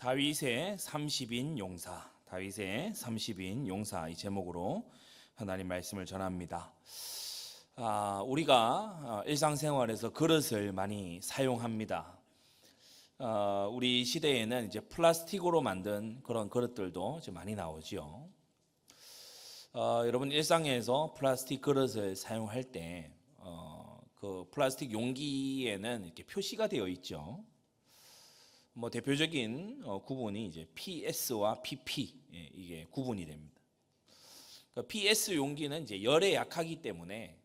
다윗의 30인 용사, 다윗의 30인 용사, 이 제목으로 하나님 말씀을 전합니다. 우리가 일상생활에서 그릇을 많이 사용합니다. 우리 시대에는 이제 플라스틱으로 만든 그런 그릇들도 이제 많이 나오죠. 여러분 일상에서 플라스틱 그릇을 사용할 때 그 플라스틱 용기에는 이렇게 표시가 되어 있죠. 대표적인 구분이 이제 PS와 PP, 이게 구분이 됩니다. PS 용기는 이제 열에 약하기 때문에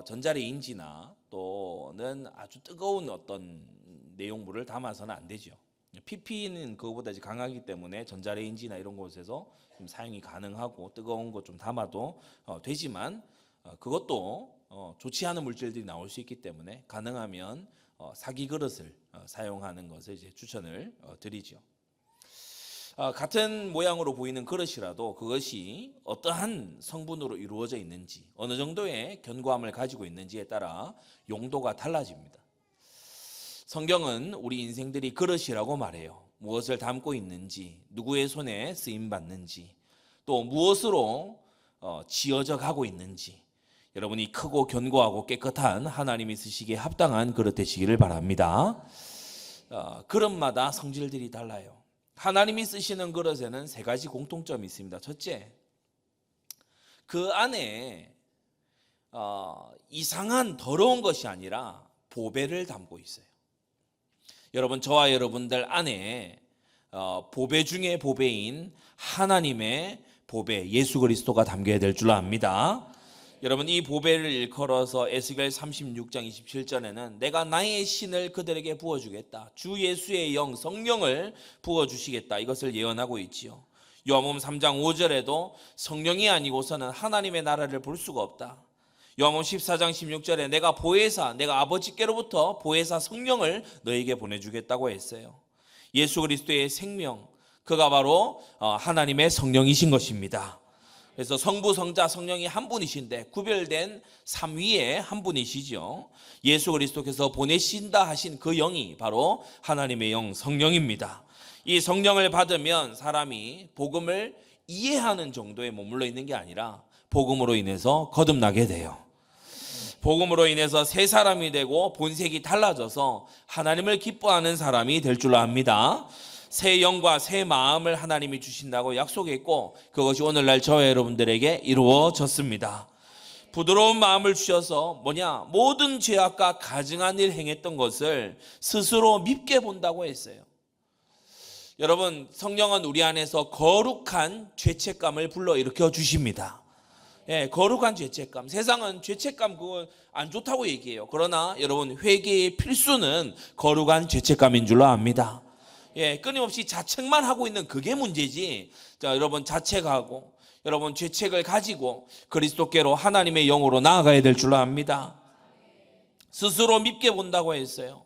전자레인지나 또는 아주 뜨거운 어떤 내용물을 담아서는 안 되죠. PP는 그거보다 이제 강하기 때문에 전자레인지나 이런 곳에서 좀 사용이 가능하고 뜨거운 것 좀 담아도 되지만 그것도 좋지 않은 물질들이 나올 수 있기 때문에 가능하면 사기 그릇을 사용하는 것을 이제 추천을 드리죠. 같은 모양으로 보이는 그릇이라도 그것이 어떠한 성분으로 이루어져 있는지, 어느 정도의 견고함을 가지고 있는지에 따라 용도가 달라집니다. 성경은 우리 인생들이 그릇이라고 말해요. 무엇을 담고 있는지, 누구의 손에 쓰임 받는지, 또 무엇으로 지어져 가고 있는지, 여러분이 크고 견고하고 깨끗한 하나님이 쓰시기에 합당한 그릇 되시기를 바랍니다. 그릇마다 성질들이 달라요. 하나님이 쓰시는 그릇에는 세 가지 공통점이 있습니다. 첫째, 그 안에 이상한 더러운 것이 아니라 보배를 담고 있어요. 여러분, 저와 여러분들 안에 보배 중에 보배인 하나님의 보배 예수 그리스도가 담겨야 될 줄 압니다. 여러분, 이 보배를 일컬어서 에스겔 36장 27절에는 내가 나의 신을 그들에게 부어주겠다, 주 예수의 영 성령을 부어주시겠다, 이것을 예언하고 있지요. 요한복음 3장 5절에도 성령이 아니고서는 하나님의 나라를 볼 수가 없다. 요한복음 14장 16절에 내가 아버지께로부터 보혜사 성령을 너에게 보내주겠다고 했어요. 예수 그리스도의 생명, 그가 바로 하나님의 성령이신 것입니다. 그래서 성부, 성자, 성령이 한 분이신데 구별된 삼위의 한 분이시죠. 예수 그리스도께서 보내신다 하신 그 영이 바로 하나님의 영 성령입니다. 이 성령을 받으면 사람이 복음을 이해하는 정도에 머물러 있는 게 아니라 복음으로 인해서 거듭나게 돼요. 복음으로 인해서 새 사람이 되고 본색이 달라져서 하나님을 기뻐하는 사람이 될 줄 압니다. 새 영과 새 마음을 하나님이 주신다고 약속했고 그것이 오늘날 저와 여러분들에게 이루어졌습니다. 부드러운 마음을 주셔서 모든 죄악과 가증한 일 행했던 것을 스스로 밉게 본다고 했어요. 여러분, 성령은 우리 안에서 거룩한 죄책감을 불러일으켜 주십니다. 거룩한 죄책감. 세상은 죄책감 그거 안 좋다고 얘기해요. 그러나 여러분, 회개의 필수는 거룩한 죄책감인 줄로 압니다. 끊임없이 자책만 하고 있는 그게 문제지. 여러분, 자책하고 여러분 죄책을 가지고 그리스도께로 하나님의 영으로 나아가야 될 줄로 압니다. 스스로 밉게 본다고 했어요.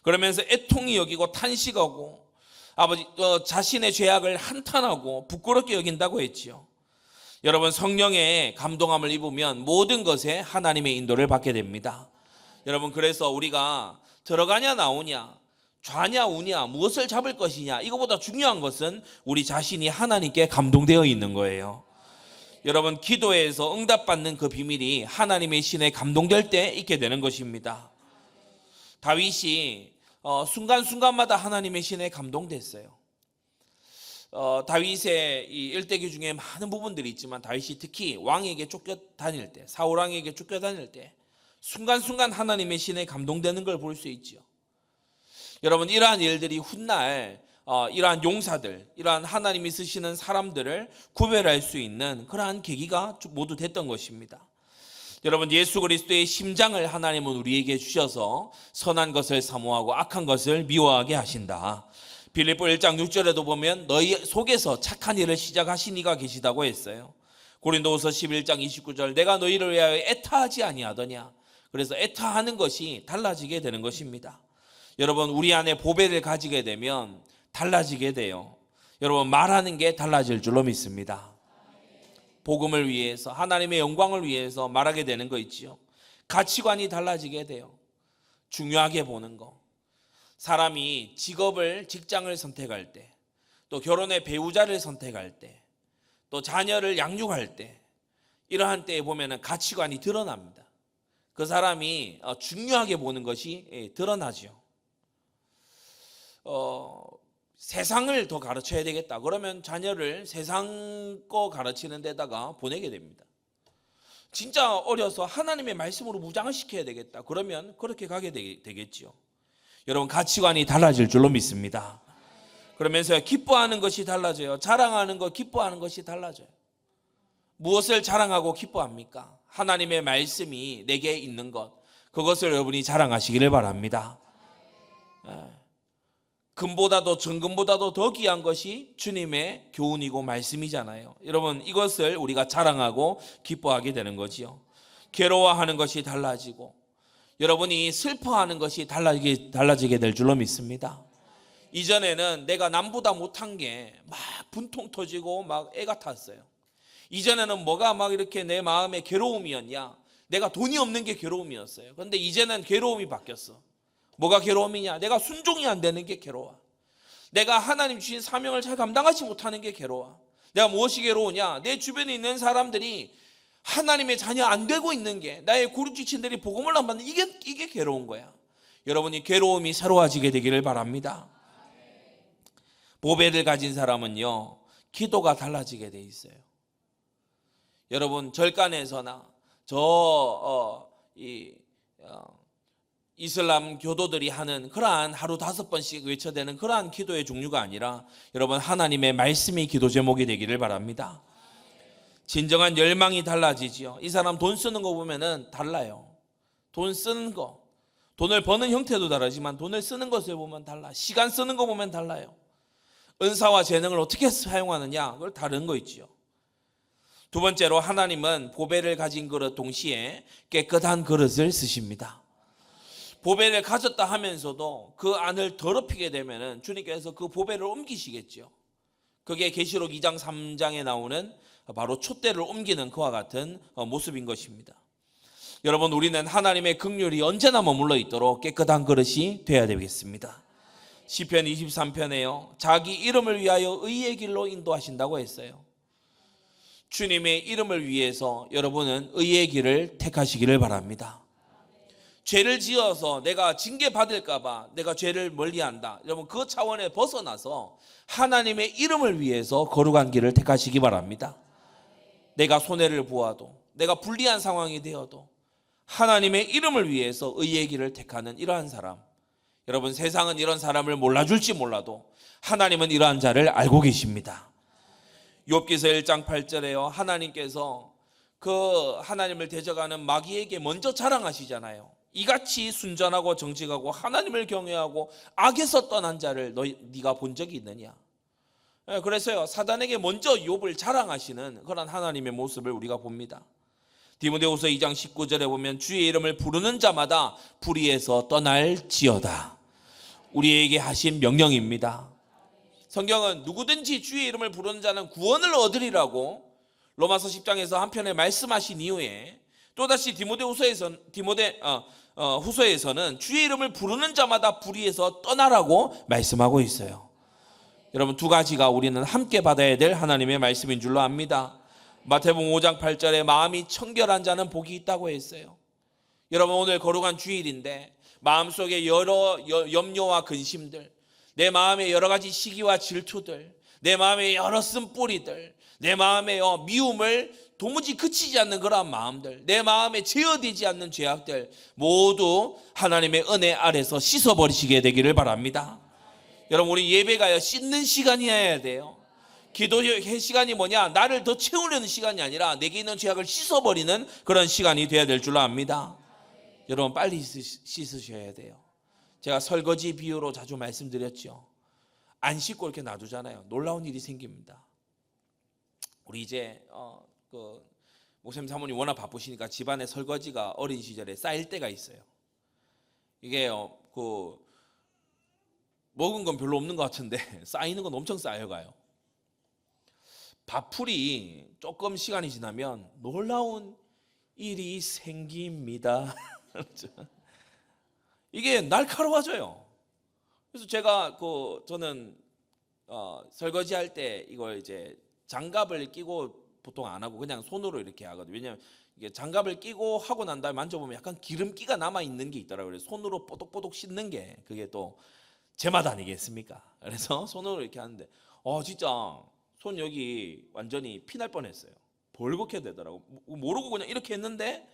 그러면서 애통히 여기고 탄식하고 자신의 죄악을 한탄하고 부끄럽게 여긴다고 했지요. 여러분, 성령의 감동함을 입으면 모든 것에 하나님의 인도를 받게 됩니다. 여러분, 그래서 우리가 들어가냐 나오냐, 좌냐 우냐, 무엇을 잡을 것이냐, 이거보다 중요한 것은 우리 자신이 하나님께 감동되어 있는 거예요. 여러분, 기도에서 응답받는 그 비밀이 하나님의 신에 감동될 때 있게 되는 것입니다. 다윗이 순간순간마다 하나님의 신에 감동됐어요. 다윗의 이 일대기 중에 많은 부분들이 있지만 다윗이 특히 왕에게 쫓겨다닐 때, 사울 왕에게 쫓겨다닐 때 순간순간 하나님의 신에 감동되는 걸 볼 수 있죠. 여러분, 이러한 일들이 훗날 이러한 용사들, 이러한 하나님이 쓰시는 사람들을 구별할 수 있는 그러한 계기가 모두 됐던 것입니다. 여러분, 예수 그리스도의 심장을 하나님은 우리에게 주셔서 선한 것을 사모하고 악한 것을 미워하게 하신다. 빌립보 1장 6절에도 보면 너희 속에서 착한 일을 시작하신 이가 계시다고 했어요. 고린도후서 11장 29절 내가 너희를 위하여 애타하지 아니하더냐. 그래서 애타하는 것이 달라지게 되는 것입니다. 여러분, 우리 안에 보배를 가지게 되면 달라지게 돼요. 여러분, 말하는 게 달라질 줄로 믿습니다. 복음을 위해서, 하나님의 영광을 위해서 말하게 되는 거 있지요. 가치관이 달라지게 돼요. 중요하게 보는 거. 사람이 직장을 선택할 때, 또 결혼의 배우자를 선택할 때, 또 자녀를 양육할 때, 이러한 때에 보면은 가치관이 드러납니다. 그 사람이 중요하게 보는 것이 드러나죠. 세상을 더 가르쳐야 되겠다. 그러면 자녀를 세상 거 가르치는 데다가 보내게 됩니다. 진짜 어려서 하나님의 말씀으로 무장을 시켜야 되겠다. 그러면 그렇게 가게 되겠죠. 여러분, 가치관이 달라질 줄로 믿습니다. 그러면서 기뻐하는 것이 달라져요. 자랑하는 것, 기뻐하는 것이 달라져요. 무엇을 자랑하고 기뻐합니까? 하나님의 말씀이 내게 있는 것, 그것을 여러분이 자랑하시기를 바랍니다. 금보다도 정금보다도 더 귀한 것이 주님의 교훈이고 말씀이잖아요. 여러분, 이것을 우리가 자랑하고 기뻐하게 되는 거지요. 괴로워하는 것이 달라지고 여러분이 슬퍼하는 것이 달라지게 될 줄로 믿습니다. 이전에는 내가 남보다 못한 게 막 분통 터지고 막 애가 탔어요. 이전에는 뭐가 막 이렇게 내 마음에 괴로움이었냐? 내가 돈이 없는 게 괴로움이었어요. 그런데 이제는 괴로움이 바뀌었어. 뭐가 괴로움이냐? 내가 순종이 안 되는 게 괴로워. 내가 하나님 주신 사명을 잘 감당하지 못하는 게 괴로워. 내가 무엇이 괴로우냐? 내 주변에 있는 사람들이 하나님의 자녀 안 되고 있는 게, 나의 고륙지친들이 복음을 안 받는 이게 괴로운 거야. 여러분이 괴로움이 새로워지게 되기를 바랍니다. 보배를 가진 사람은요, 기도가 달라지게 돼 있어요. 여러분, 절간에서나 이슬람 교도들이 하는 그러한 하루 5번씩 외쳐대는 그러한 기도의 종류가 아니라 여러분, 하나님의 말씀이 기도 제목이 되기를 바랍니다. 진정한 열망이 달라지지요. 이 사람 돈 쓰는 거 보면은 달라요. 돈 쓰는 거, 돈을 버는 형태도 다르지만 돈을 쓰는 것을 보면 달라. 시간 쓰는 거 보면 달라요. 은사와 재능을 어떻게 사용하느냐, 그걸 다른 거 있지요. 두 번째로, 하나님은 보배를 가진 그릇 동시에 깨끗한 그릇을 쓰십니다. 보배를 가졌다 하면서도 그 안을 더럽히게 되면은 주님께서 그 보배를 옮기시겠죠. 그게 계시록 2장 3장에 나오는 바로 촛대를 옮기는 그와 같은 모습인 것입니다. 여러분, 우리는 하나님의 긍휼이 언제나 머물러 있도록 깨끗한 그릇이 되어야 되겠습니다. 시편 23편에요, 자기 이름을 위하여 의의 길로 인도하신다고 했어요. 주님의 이름을 위해서 여러분은 의의 길을 택하시기를 바랍니다. 죄를 지어서 내가 징계받을까 봐 내가 죄를 멀리한다, 여러분, 그 차원에 벗어나서 하나님의 이름을 위해서 거룩한 길을 택하시기 바랍니다. 내가 손해를 보아도, 내가 불리한 상황이 되어도 하나님의 이름을 위해서 의의 길을 택하는 이러한 사람, 여러분, 세상은 이런 사람을 몰라줄지 몰라도 하나님은 이러한 자를 알고 계십니다. 욥기서 1장 8절에요, 하나님께서 그 하나님을 대적하는 마귀에게 먼저 자랑하시잖아요. 이같이 순전하고 정직하고 하나님을 경외하고 악에서 떠난 자를 네가 본 적이 있느냐. 그래서요, 사단에게 먼저 욥을 자랑하시는 그런 하나님의 모습을 우리가 봅니다. 디모데후서 2장 19절에 보면 주의 이름을 부르는 자마다 불의에서 떠날지어다. 우리에게 하신 명령입니다. 성경은 누구든지 주의 이름을 부르는 자는 구원을 얻으리라고 로마서 10장에서 한편에 말씀하신 이후에 또다시 후서에서는 주의 이름을 부르는 자마다 불의에서 떠나라고 말씀하고 있어요. 여러분, 두 가지가 우리는 함께 받아야 될 하나님의 말씀인 줄로 압니다. 마태복음 5장 8절에 마음이 청결한 자는 복이 있다고 했어요. 여러분, 오늘 거룩한 주일인데 마음속에 여러 염려와 근심들, 내 마음에 여러 가지 시기와 질투들, 내 마음에 여러 쓴뿌리들, 내 마음에 미움을 도무지 그치지 않는 그러한 마음들, 내 마음에 제어되지 않는 죄악들 모두 하나님의 은혜 아래서 씻어버리시게 되기를 바랍니다. 여러분, 우리 예배가요, 씻는 시간이어야 돼요. 기도의 시간이 뭐냐? 나를 더 채우려는 시간이 아니라 내게 있는 죄악을 씻어버리는 그런 시간이 되어야 될 줄로 압니다. 여러분, 빨리 씻으셔야 돼요. 제가 설거지 비유로 자주 말씀드렸죠. 안 씻고 이렇게 놔두잖아요. 놀라운 일이 생깁니다. 우리 이제 목사님 사모님 워낙 바쁘시니까 집안에 설거지가 어린 시절에 쌓일 때가 있어요. 이게 먹은 건 별로 없는 것 같은데 쌓이는 건 엄청 쌓여가요. 밥풀이 조금 시간이 지나면 놀라운 일이 생깁니다. 이게 날카로워져요. 그래서 제가 저는 설거지할 때 이걸 이제 장갑을 끼고 보통 안 하고 그냥 손으로 이렇게 하거든요. 왜냐면 이게 장갑을 끼고 하고 난 다음에 만져보면 약간 기름기가 남아 있는 게 있더라고요. 그래서 손으로 뽀독뽀독 씻는 게 그게 또 제맛 아니겠습니까? 그래서 손으로 이렇게 하는데 진짜 손 여기 완전히 피날 뻔했어요. 벌겋게 되더라고. 모르고 그냥 이렇게 했는데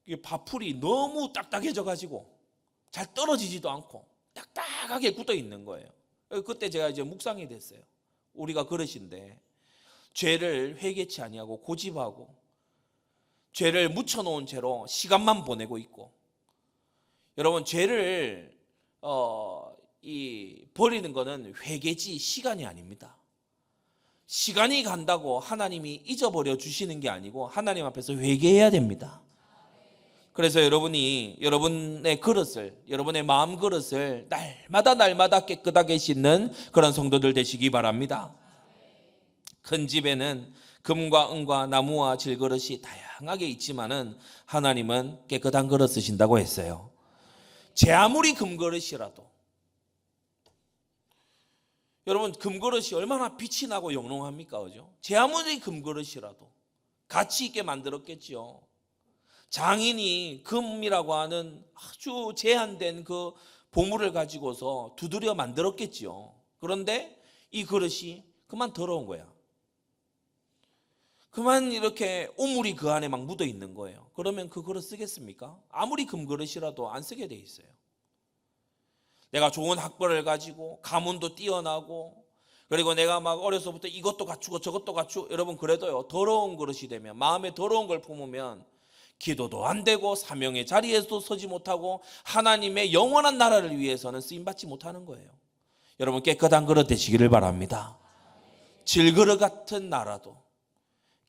이게 밥풀이 너무 딱딱해져 가지고 잘 떨어지지도 않고 딱딱하게 굳어 있는 거예요. 그때 제가 이제 묵상이 됐어요. 우리가 그릇인데 죄를 회개치 아니하고 고집하고 죄를 묻혀놓은 채로 시간만 보내고 있고, 여러분 죄를 버리는 거는 회개지 시간이 아닙니다. 시간이 간다고 하나님이 잊어버려 주시는 게 아니고 하나님 앞에서 회개해야 됩니다. 그래서 여러분이 여러분의 그릇을, 여러분의 마음 그릇을 날마다 깨끗하게 씻는 그런 성도들 되시기 바랍니다. 큰 집에는 금과 은과 나무와 질그릇이 다양하게 있지만은 하나님은 깨끗한 그릇 쓰신다고 했어요. 제 아무리 금그릇이라도, 여러분 금그릇이 얼마나 빛이 나고 영롱합니까? 그죠? 제 아무리 금그릇이라도 가치 있게 만들었겠죠. 장인이 금이라고 하는 아주 제한된 그 보물을 가지고서 두드려 만들었겠죠. 그런데 이 그릇이 그만 더러운 거야. 그만 이렇게 오물이 그 안에 막 묻어 있는 거예요. 그러면 그 그릇 쓰겠습니까? 아무리 금그릇이라도 안 쓰게 돼 있어요. 내가 좋은 학벌을 가지고 가문도 뛰어나고, 그리고 내가 막 어려서부터 이것도 갖추고 저것도 갖추고, 여러분 그래도요, 더러운 그릇이 되면, 마음에 더러운 걸 품으면 기도도 안 되고 사명의 자리에서도 서지 못하고 하나님의 영원한 나라를 위해서는 쓰임받지 못하는 거예요. 여러분 깨끗한 그릇 되시기를 바랍니다. 질그릇 같은 나라도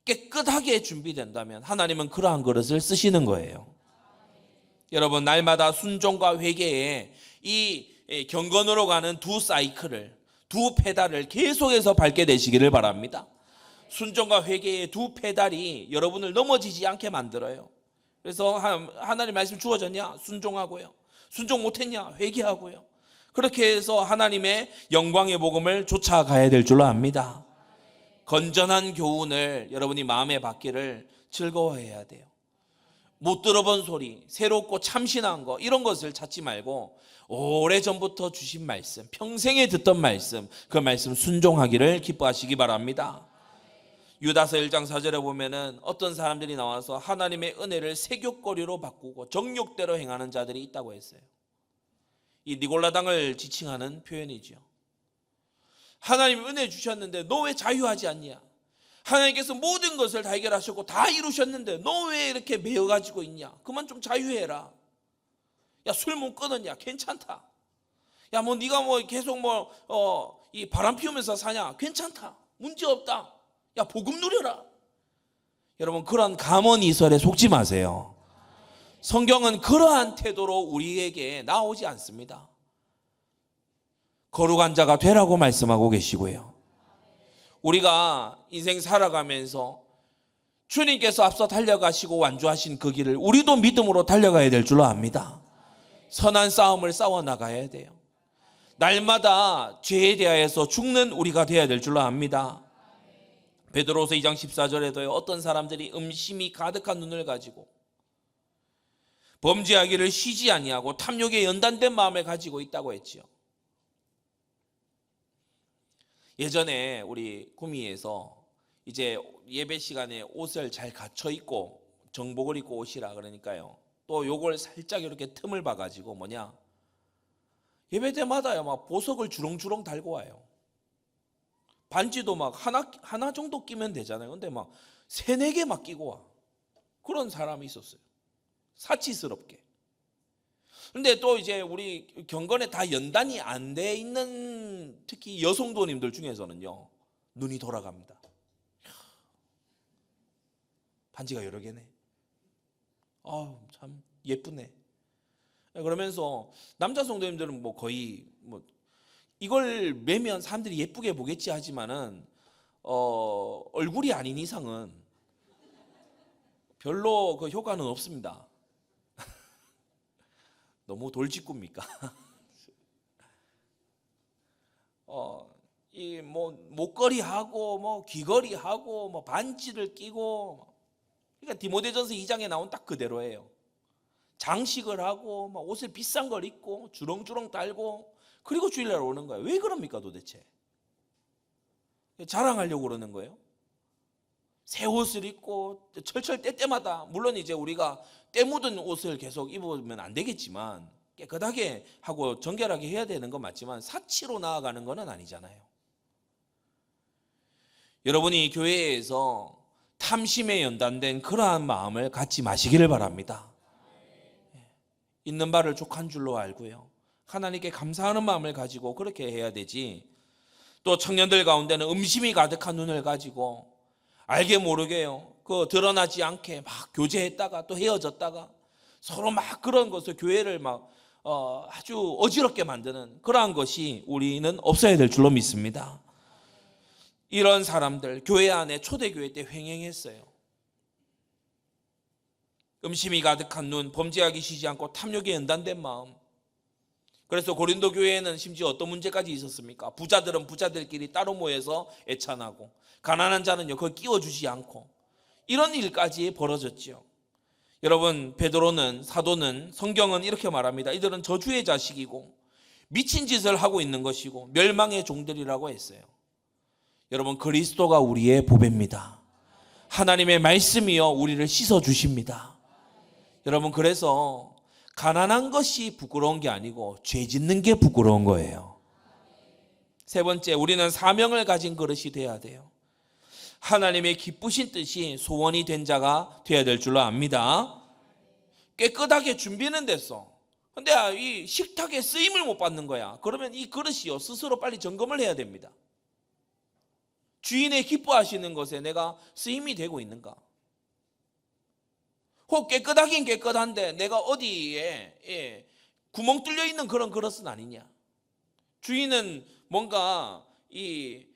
깨끗하게 준비된다면 하나님은 그러한 그릇을 쓰시는 거예요. 여러분 날마다 순종과 회개에 이 경건으로 가는 두 사이클을, 두 페달을 계속해서 밟게 되시기를 바랍니다. 순종과 회개의 두 페달이 여러분을 넘어지지 않게 만들어요. 그래서 하나님 말씀 주어졌냐? 순종하고요. 순종 못했냐? 회개하고요. 그렇게 해서 하나님의 영광의 복음을 쫓아가야 될 줄로 압니다. 건전한 교훈을 여러분이 마음에 받기를 즐거워해야 돼요. 못 들어본 소리, 새롭고 참신한 거, 이런 것을 찾지 말고 오래전부터 주신 말씀, 평생에 듣던 말씀, 그 말씀 순종하기를 기뻐하시기 바랍니다. 유다서 1장 4절에 보면은 어떤 사람들이 나와서 하나님의 은혜를 세교거리로 바꾸고 정욕대로 행하는 자들이 있다고 했어요. 이 니골라당을 지칭하는 표현이죠. 하나님 은혜 주셨는데 너 왜 자유하지 않냐? 하나님께서 모든 것을 다 해결하셨고 다 이루셨는데 너 왜 이렇게 매여가지고 있냐? 그만 좀 자유해라. 야, 술 못 끊었냐? 괜찮다. 야, 뭐 네가 뭐 계속 이 바람 피우면서 사냐? 괜찮다. 문제 없다. 야, 복음 누려라. 여러분 그런 감언이설에 속지 마세요. 성경은 그러한 태도로 우리에게 나오지 않습니다. 거룩한 자가 되라고 말씀하고 계시고요. 우리가 인생 살아가면서 주님께서 앞서 달려가시고 완주하신 그 길을 우리도 믿음으로 달려가야 될 줄로 압니다. 선한 싸움을 싸워나가야 돼요. 날마다 죄에 대하여서 죽는 우리가 되어야 될 줄로 압니다. 베드로서 2장 14절에도요, 어떤 사람들이 음심이 가득한 눈을 가지고 범죄하기를 쉬지 아니하고 탐욕에 연단된 마음을 가지고 있다고 했지요. 예전에 우리 구미에서 이제 예배 시간에 옷을 잘 갖춰 입고 정복을 입고 오시라 그러니까요, 또 요걸 살짝 이렇게 틈을 봐가지고 예배 때마다요 막 보석을 주렁주렁 달고 와요. 반지도 막 하나 정도 끼면 되잖아요. 근데 막 3-4개 막 끼고 와. 그런 사람이 있었어요. 사치스럽게. 근데 또 이제 우리 경건에 다 연단이 안 돼 있는 특히 여성도님들 중에서는요, 눈이 돌아갑니다. 반지가 여러 개네. 참 예쁘네. 그러면서 남자 성도님들은 거의 이걸 매면 사람들이 예쁘게 보겠지 하지만은 얼굴이 아닌 이상은 별로 그 효과는 없습니다. 너무 돌직구입니까? 이 뭐 목걸이 하고 뭐 귀걸이 하고 뭐 반지를 끼고, 그러니까 디모데전서 2장에 나온 딱 그대로예요. 장식을 하고 막 옷을 비싼 걸 입고 주렁주렁 달고, 그리고 주일날 오는 거예요. 왜 그럽니까 도대체? 자랑하려고 그러는 거예요. 새 옷을 입고 철철 때때마다, 물론 이제 우리가 때 묻은 옷을 계속 입으면 안 되겠지만 깨끗하게 하고 정결하게 해야 되는 건 맞지만 사치로 나아가는 건 아니잖아요. 여러분이 교회에서 탐심에 연단된 그러한 마음을 갖지 마시기를 바랍니다. 있는 바를 족한 줄로 알고요, 하나님께 감사하는 마음을 가지고 그렇게 해야 되지, 또 청년들 가운데는 음심이 가득한 눈을 가지고 알게 모르게요, 그 드러나지 않게 막 교제했다가 또 헤어졌다가 서로 막 그런 것을 교회를 막 아주 어지럽게 만드는 그러한 것이 우리는 없어야 될 줄로 믿습니다. 이런 사람들 교회 안에 초대교회 때 횡행했어요. 음심이 가득한 눈, 범죄하기 쉬지 않고 탐욕에 연단된 마음. 그래서 고린도 교회에는 심지어 어떤 문제까지 있었습니까? 부자들은 부자들끼리 따로 모여서 애찬하고, 가난한 자는요 그걸 끼워주지 않고, 이런 일까지 벌어졌지요. 여러분, 베드로는, 사도는, 성경은 이렇게 말합니다. 이들은 저주의 자식이고 미친 짓을 하고 있는 것이고 멸망의 종들이라고 했어요. 여러분, 그리스도가 우리의 보배입니다. 하나님의 말씀이요 우리를 씻어주십니다. 여러분, 그래서 가난한 것이 부끄러운 게 아니고 죄 짓는 게 부끄러운 거예요. 세 번째, 우리는 사명을 가진 그릇이 돼야 돼요. 하나님의 기쁘신 뜻이 소원이 된 자가 돼야 될 줄로 압니다. 깨끗하게 준비는 됐어. 근데 이 식탁에 쓰임을 못 받는 거야. 그러면 이 그릇이요 스스로 빨리 점검을 해야 됩니다. 주인의 기뻐하시는 것에 내가 쓰임이 되고 있는가? 혹 깨끗하긴 깨끗한데 내가 어디에 구멍 뚫려 있는 그런 그릇은 아니냐? 주인은 뭔가 이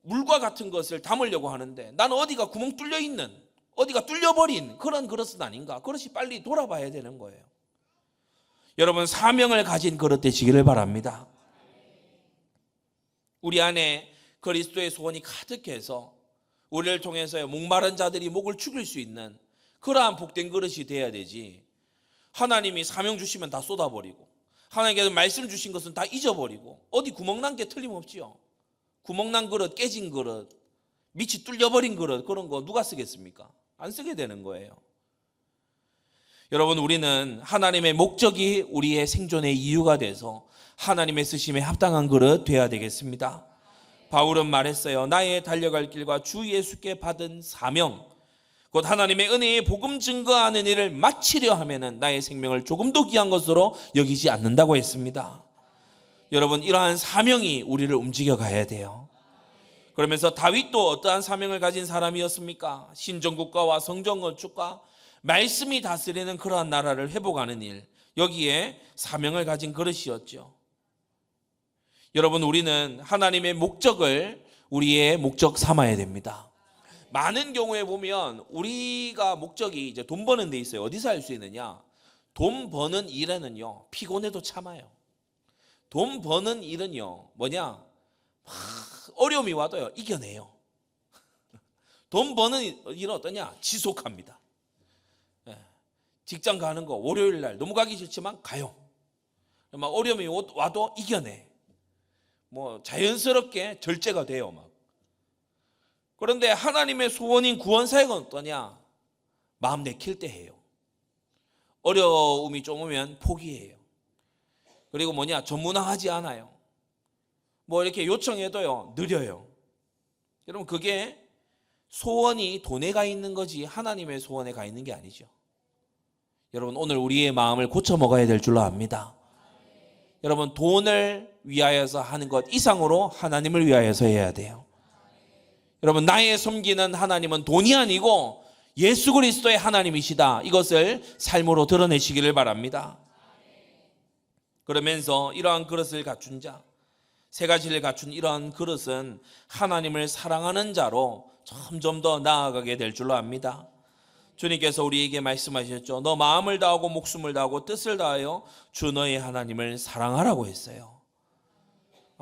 물과 같은 것을 담으려고 하는데 나는 어디가 구멍 뚫려 있는, 어디가 뚫려버린 그런 그릇은 아닌가? 그릇이 빨리 돌아봐야 되는 거예요. 여러분, 사명을 가진 그릇 되시기를 바랍니다. 우리 안에 그리스도의 소원이 가득해서 우리를 통해서 목마른 자들이 목을 축일 수 있는 그러한 복된 그릇이 돼야 되지, 하나님이 사명 주시면 다 쏟아버리고 하나님께서 말씀 주신 것은 다 잊어버리고 어디 구멍난 게 틀림없지요. 구멍난 그릇, 깨진 그릇, 밑이 뚫려버린 그릇, 그런 거 누가 쓰겠습니까? 안 쓰게 되는 거예요. 여러분, 우리는 하나님의 목적이 우리의 생존의 이유가 돼서 하나님의 쓰심에 합당한 그릇 돼야 되겠습니다. 바울은 말했어요. 나의 달려갈 길과 주 예수께 받은 사명, 곧 하나님의 은혜의 복음 증거하는 일을 마치려 하면은 나의 생명을 조금도 귀한 것으로 여기지 않는다고 했습니다. 여러분, 이러한 사명이 우리를 움직여 가야 돼요. 그러면서 다윗도 어떠한 사명을 가진 사람이었습니까? 신정국가와 성전건축과 말씀이 다스리는 그러한 나라를 회복하는 일, 여기에 사명을 가진 그릇이었죠. 여러분, 우리는 하나님의 목적을 우리의 목적 삼아야 됩니다. 많은 경우에 보면 우리가 목적이 이제 돈 버는 데 있어요. 어디서 할 수 있느냐? 돈 버는 일에는요 피곤해도 참아요. 돈 버는 일은요 뭐냐? 어려움이 와도요 이겨내요. 돈 버는 일은 어떠냐? 지속합니다. 직장 가는 거 월요일 날 너무 가기 싫지만 가요. 막 어려움이 와도 이겨내. 뭐 자연스럽게 절제가 돼요 막. 그런데 하나님의 소원인 구원 사역은 어떠냐? 마음 내킬 때 해요. 어려움이 좀 오면 포기해요. 그리고 뭐냐? 전문화하지 않아요. 뭐 이렇게 요청해도요 느려요. 여러분, 그게 소원이 돈에 가 있는 거지 하나님의 소원에 가 있는 게 아니죠. 여러분, 오늘 우리의 마음을 고쳐 먹어야 될 줄로 압니다. 여러분, 돈을 위하여서 하는 것 이상으로 하나님을 위하여서 해야 돼요. 여러분, 나의 섬기는 하나님은 돈이 아니고 예수 그리스도의 하나님이시다. 이것을 삶으로 드러내시기를 바랍니다. 그러면서 이러한 그릇을 갖춘 자, 세 가지를 갖춘 이러한 그릇은 하나님을 사랑하는 자로 점점 더 나아가게 될 줄로 압니다. 주님께서 우리에게 말씀하셨죠. 너 마음을 다하고 목숨을 다하고 뜻을 다하여 주 너의 하나님을 사랑하라고 했어요.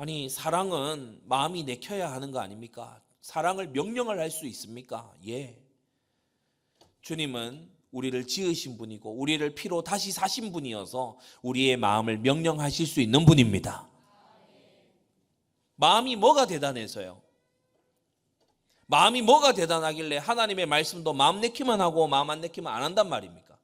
아니, 사랑은 마음이 내켜야 하는 거 아닙니까? 사랑을 명령을 할 수 있습니까? 예. 주님은 우리를 지으신 분이고 우리를 피로 다시 사신 분이어서 우리의 마음을 명령하실 수 있는 분입니다. 마음이 뭐가 대단해서요? 마음이 뭐가 대단하길래 하나님의 말씀도 마음 내키면 하고 마음 안 내키면 안 한단 말입니까?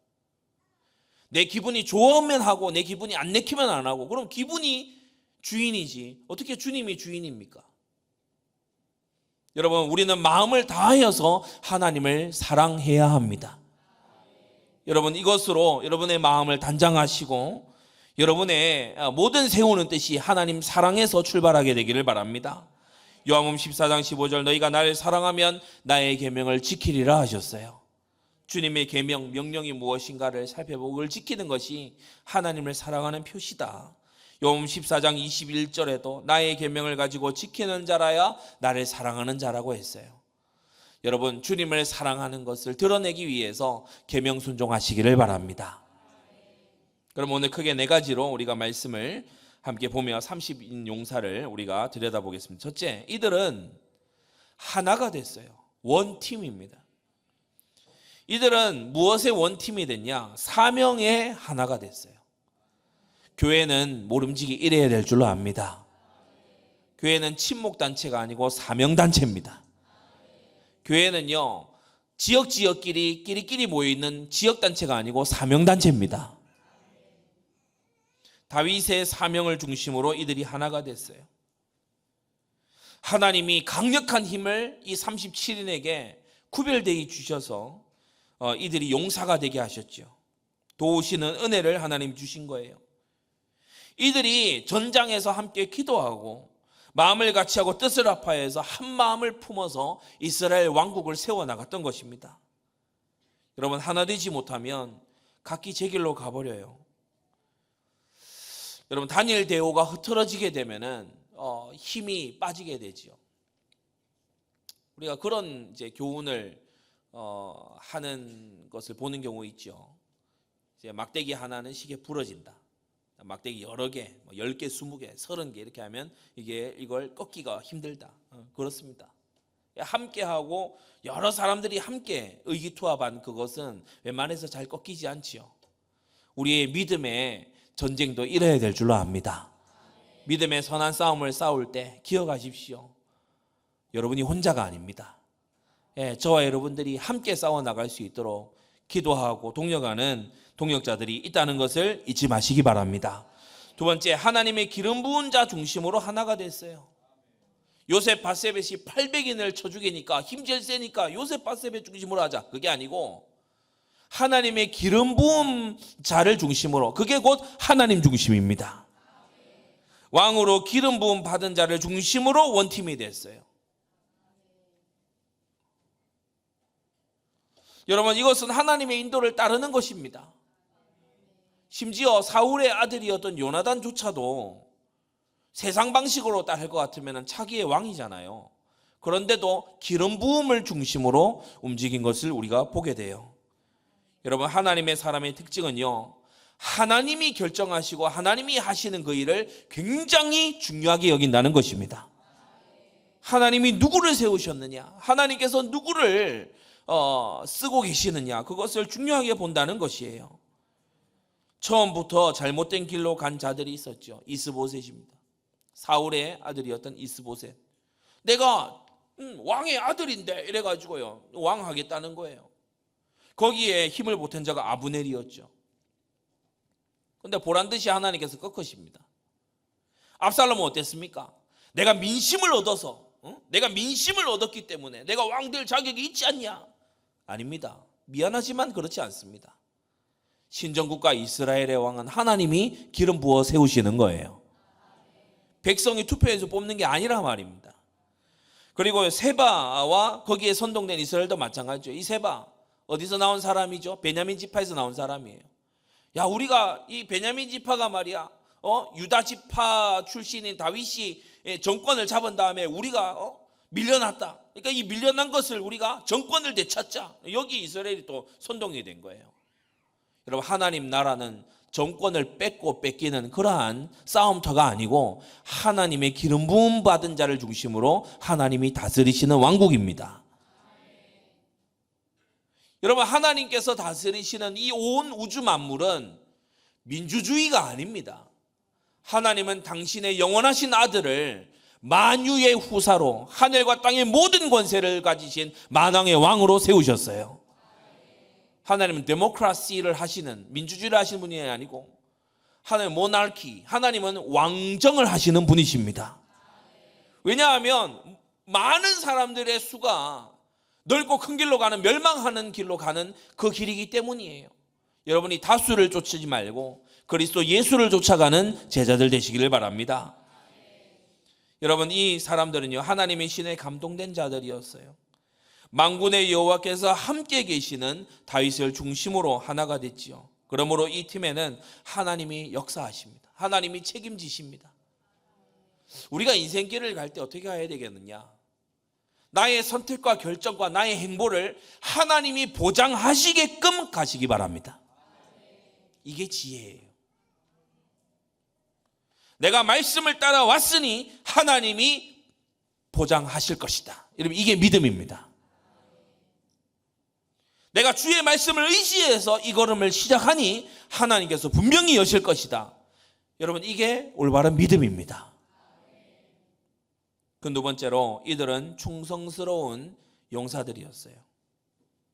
내 기분이 좋으면 하고 내 기분이 안 내키면 안 하고, 그럼 기분이 주인이지 어떻게 주님이 주인입니까? 여러분, 우리는 마음을 다하여서 하나님을 사랑해야 합니다. 여러분, 이것으로 여러분의 마음을 단장하시고 여러분의 모든 세우는 뜻이 하나님 사랑에서 출발하게 되기를 바랍니다. 요한복음 14장 15절, 너희가 나를 사랑하면 나의 계명을 지키리라 하셨어요. 주님의 계명, 명령이 무엇인가를 살펴보고 그걸 지키는 것이 하나님을 사랑하는 표시다. 요한복음 14장 21절에도 나의 계명을 가지고 지키는 자라야 나를 사랑하는 자라고 했어요. 여러분, 주님을 사랑하는 것을 드러내기 위해서 계명 순종하시기를 바랍니다. 그럼 오늘 크게 네 가지로 우리가 말씀을 함께 보며 30인 용사를 우리가 들여다보겠습니다. 첫째, 이들은 하나가 됐어요. 원팀입니다. 이들은 무엇의 원팀이 됐냐? 사명의 하나가 됐어요. 교회는 모름지기 이래야 될 줄로 압니다. 교회는 친목단체가 아니고 사명단체입니다. 교회는요, 지역끼리 끼리끼리 모여있는 지역단체가 아니고 사명단체입니다. 다윗의 사명을 중심으로 이들이 하나가 됐어요. 하나님이 강력한 힘을 이 37인에게 구별되게 주셔서 이들이 용사가 되게 하셨죠. 도우시는 은혜를 하나님 주신 거예요. 이들이 전장에서 함께 기도하고 마음을 같이하고 뜻을 합하여서 한 마음을 품어서 이스라엘 왕국을 세워나갔던 것입니다. 여러분, 하나 되지 못하면 각기 제 길로 가버려요. 여러분, 단일 대오가 흐트러지게 되면은 힘이 빠지게 되지요. 우리가 그런 이제 교훈을 하는 것을 보는 경우 있죠. 이제 막대기 하나는 시계 부러진다. 막대기 여러 개, 10개, 20개, 30개 이렇게 하면 이걸 꺾기가 힘들다. 그렇습니다. 함께하고 여러 사람들이 함께 의기투합한 그것은 웬만해서 잘 꺾이지 않지요. 우리의 믿음의 전쟁도 이래야 될 줄로 압니다. 믿음의 선한 싸움을 싸울 때 기억하십시오. 여러분이 혼자가 아닙니다. 저와 여러분들이 함께 싸워나갈 수 있도록 기도하고 동력하는 동력자들이 있다는 것을 잊지 마시기 바랍니다. 두 번째, 하나님의 기름 부은 자 중심으로 하나가 됐어요. 요셉 바세벳이 800인을 쳐 죽이니까 힘 제일 세니까 요셉 바세벳 중심으로 하자, 그게 아니고 하나님의 기름 부은 자를 중심으로, 그게 곧 하나님 중심입니다. 왕으로 기름 부음 받은 자를 중심으로 원팀이 됐어요. 여러분, 이것은 하나님의 인도를 따르는 것입니다. 심지어 사울의 아들이었던 요나단조차도 세상 방식으로 따를 것 같으면 차기의 왕이잖아요. 그런데도 기름 부음을 중심으로 움직인 것을 우리가 보게 돼요. 여러분, 하나님의 사람의 특징은요, 하나님이 결정하시고 하나님이 하시는 그 일을 굉장히 중요하게 여긴다는 것입니다. 하나님이 누구를 세우셨느냐, 하나님께서 누구를 쓰고 계시느냐, 그것을 중요하게 본다는 것이에요. 처음부터 잘못된 길로 간 자들이 있었죠. 이스보셋입니다. 사울의 아들이었던 이스보셋. 내가 왕의 아들인데 이래가지고요, 왕하겠다는 거예요. 거기에 힘을 보탠 자가 아브넬이었죠. 그런데 보란듯이 하나님께서 꺾으십니다. 압살롬은 어땠습니까? 내가 민심을 얻어서, 내가 민심을 얻었기 때문에 내가 왕 될 자격이 있지 않냐? 아닙니다. 미안하지만 그렇지 않습니다. 신정국가 이스라엘의 왕은 하나님이 기름 부어 세우시는 거예요. 백성이 투표해서 뽑는 게 아니라 말입니다. 그리고 세바와 거기에 선동된 이스라엘도 마찬가지죠. 이 세바 어디서 나온 사람이죠? 베냐민 지파에서 나온 사람이에요. 야, 우리가 이 베냐민 지파가 말이야, 유다 지파 출신인 다윗이 정권을 잡은 다음에 우리가 밀려났다. 그러니까 이 밀려난 것을 우리가 정권을 되찾자. 여기 이스라엘이 또 선동이 된 거예요. 여러분, 하나님 나라는 정권을 뺏고 뺏기는 그러한 싸움터가 아니고 하나님의 기름 부음 받은 자를 중심으로 하나님이 다스리시는 왕국입니다. 여러분, 하나님께서 다스리시는 이 온 우주 만물은 민주주의가 아닙니다. 하나님은 당신의 영원하신 아들을 만유의 후사로 하늘과 땅의 모든 권세를 가지신 만왕의 왕으로 세우셨어요. 하나님은 데모크라시를 하시는, 민주주의를 하시는 분이 아니고 하나님은 모나르키, 하나님은 왕정을 하시는 분이십니다. 왜냐하면 많은 사람들의 수가 넓고 큰 길로 가는, 멸망하는 길로 가는 그 길이기 때문이에요. 여러분이 다수를 쫓지 말고 그리스도 예수를 쫓아가는 제자들 되시기를 바랍니다. 여러분, 이 사람들은요, 하나님의 신에 감동된 자들이었어요. 만군의 여호와께서 함께 계시는 다윗을 중심으로 하나가 됐지요. 그러므로 이 팀에는 하나님이 역사하십니다. 하나님이 책임지십니다. 우리가 인생길을 갈 때 어떻게 가야 되겠느냐? 나의 선택과 결정과 나의 행보를 하나님이 보장하시게끔 가시기 바랍니다. 이게 지혜예요. 내가 말씀을 따라왔으니 하나님이 보장하실 것이다. 여러분, 이게 믿음입니다. 내가 주의 말씀을 의지해서 이 걸음을 시작하니 하나님께서 분명히 여실 것이다. 여러분, 이게 올바른 믿음입니다. 그 두 번째로 이들은 충성스러운 용사들이었어요.